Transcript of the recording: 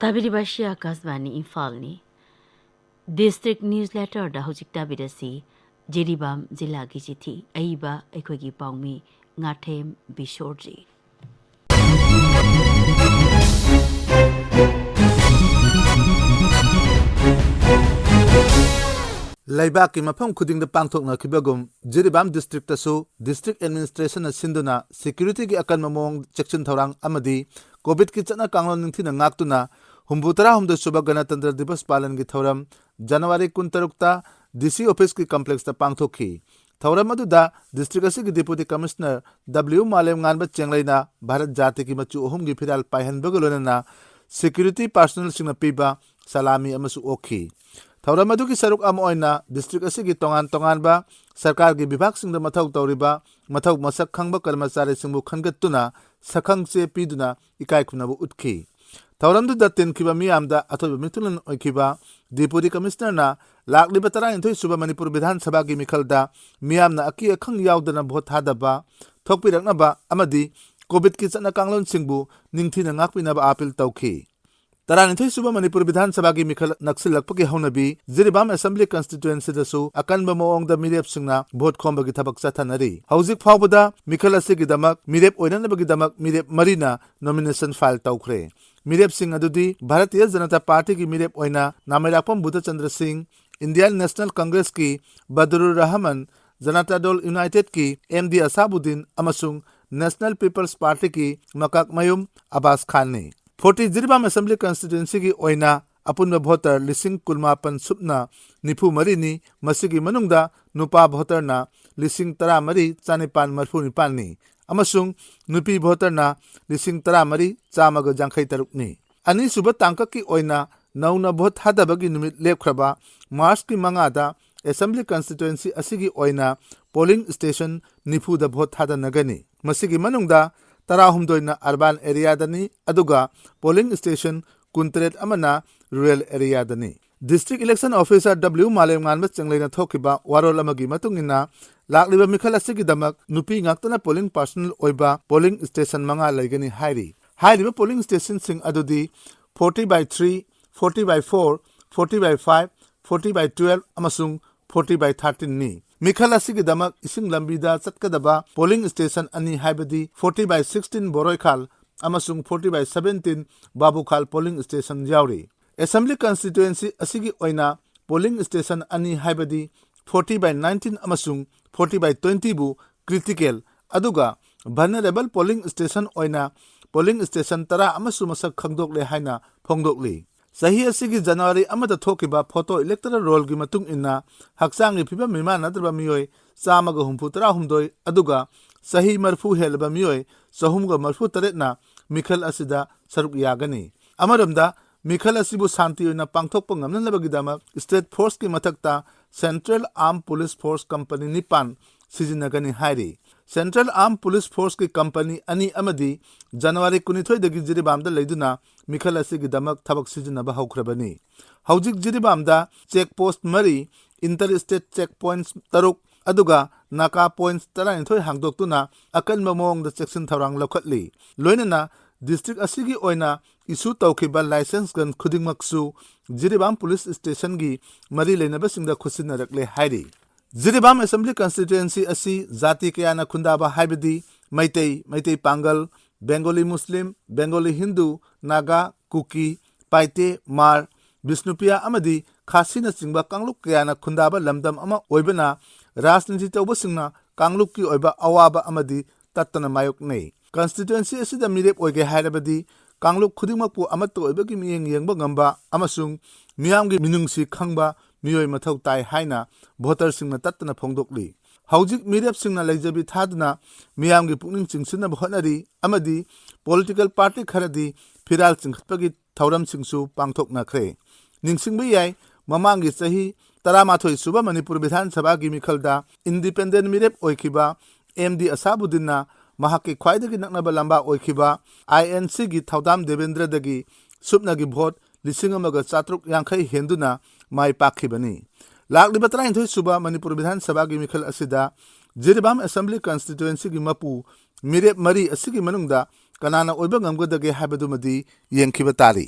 Tabiribashia Kasbani Imphal District Newsletter da hojik tabirasi Jiribam Zilla Gichiti Aiba Ekogi Paumi Ngathem Biswajit. Laibak ki mafam khuding da pangthok na khibagum Jiribam district tasu district administration na sinduna security ki akan mamong section thorang amadi covid ki chana kanglon ningthi na ngaktuna humbutara humda suba ganatantra divas palan ki thoram January 13 ta DC office ki complex ta pangthokhi thoram adu da district asi ki deputy commissioner W Malem nganba chenglaina Bharat jati ki machu ohum gi phiral paihan bagolona na security personnel singna piba salami amasu okhi Thauram adu ki saruk am oina district asi ki tongan ba sarkar ki bibhag singda mathau tawriba mathau masak khangba karmachari singbu khangattuna sakhang che piduna ikai khunabu utkhi Thauram du datin khiba miyamda athoba mitulan oikhiba deputy commissioner na lakliba tara inthoi suba Manipur Vidhan Sabha ki mikhalda miyamna aki akhang yaudana vote hadaba thokpiraknaba amadi covid ki chana kanglon singbu ningthina ngakpinaba appeal tawkhi Taranithoi suba Manipur Vidhan Sabha ki mikhal naksilak paki haunabi Jiribam Assembly Constituency dasu akanba moong da mirep singna vote khomba ki thabak chathanari hauzik phawbada mikhal ase ki damak mirep oinanaba ki damak mirep marina nomination file tawkhre mirep sing adudi Bharatiya Janata Party ki mirep oina Namairapam Buddha Chandra Singh Indian National Congress ki Badrur Rahman Janata Dol United ki MD Asabuddin amasung National People's Party ki Makak Mayum Abbas Khan ne 40 Jiribam Assembly Constituency ki oina apunba voter lising kulmapan supna nipu marini masigi manungda nupa voter na lising tara mari chanipan marfu nipan ni amasung nupi voter na lising tara mari chamaga jangkhai taruk ni ani suba tangka ki oina nauna vote hadabagi numit lepkhraba March ki mangada Assembly Constituency asigi oina polling station nipu da vote hada nagani masigi manungda Tara humdoina urban area dani aduga polling station kuntret amana rural area dani District Election Officer W Malem nganba chengleina thokiba warol amagi matungina lakliba mikhal asigi damak nupi ngaktana polling personnel oiba polling station manga laigani hairi hairiba polling station sing adudi 40/3 40/4 40/5 40/12 amasung 40/13 ni Mikhal asigi damak ising lambida chatkadaba polling station ani haibadi 40/16 Boroikhal amasung 40/17 Babukhal polling station yauri Assembly Constituency asigi oina polling station ani haibadi 40/19 amasung 40/20 bu critical aduga vulnerable polling station oina polling station tara amasu masak khangdokle haina phongdokli Sahi asigi January amada thokiba photo electoral roll gi matung inna haksangi phiba mima nadraba miyoi chamaga humphutara humdoi aduga sahi marfu helba miyoi sahumga marfu taretna mikhal asida saruk yagani amaramda mikhal asibu santi oina pangthokpa ngamnanabagi dama state force ki mathakta Central Armed Police Force Company nipan sijinagani hairi Central Armed Police Force ki company ani amadi January 19 dagi Jiribam da leiduna mikhal asigi damak thabak sijinaba haukrabani haujik Jiribam da checkpost mari interstate checkpoints taruk aduga naka points tara inthoi hangdoktuna akan mamong da section tharang lokhatli loinana district asigi oina issue tawkhiba license gun khudingmaksu Jiribam Police Station gi mari leinaba singda khusin rakle hairi Jiribam Assembly Constituency asi Jati Kayana Khundaba Haibadi Maitai Pangal Bengali Muslim Bengali Hindu Naga Kuki Paite Mar Bisnupia Amadi Khasina Singba Kangluk Kayana Khundaba Lamdam Ama Oibana Rajniti Tawba Singna Kangluk ki Oiba Awaba Amadi Tatana Mayok Nei Constituency asi da mirep oige hairabadi Kangluk khudingmakpu amatto oibagi miyeng yengba ngamba amasung miyamgi minungsi khangba miyoi mathau tai haina voter singna tattana phongdokli haujik mirep singna leijabi thaduna miyamgi pukning chingsina bhonari amadi political party kharadi phiral chingkhatpagi thauram singsu pangthokna khre ningsingbi yai mamangi chahi taramathoi suba Manipur Vidhan Sabha gi mikhalda independent mirep oikhiba MD Asabuddinna mahaki khwaidagi naknaba lamba oikhiba INC gi Thaudam Devendra dagi supnagi vote lisingamaga chatruk yankhai henduna mai pakhibani lakliba tara inthoi suba Manipur Vidhan Sabha gi mikhal asida Jiribam Assembly Constituency gi mapu mirep mari asigi manungda kanana oiba ngamgadage habadumadi yengkhiba tari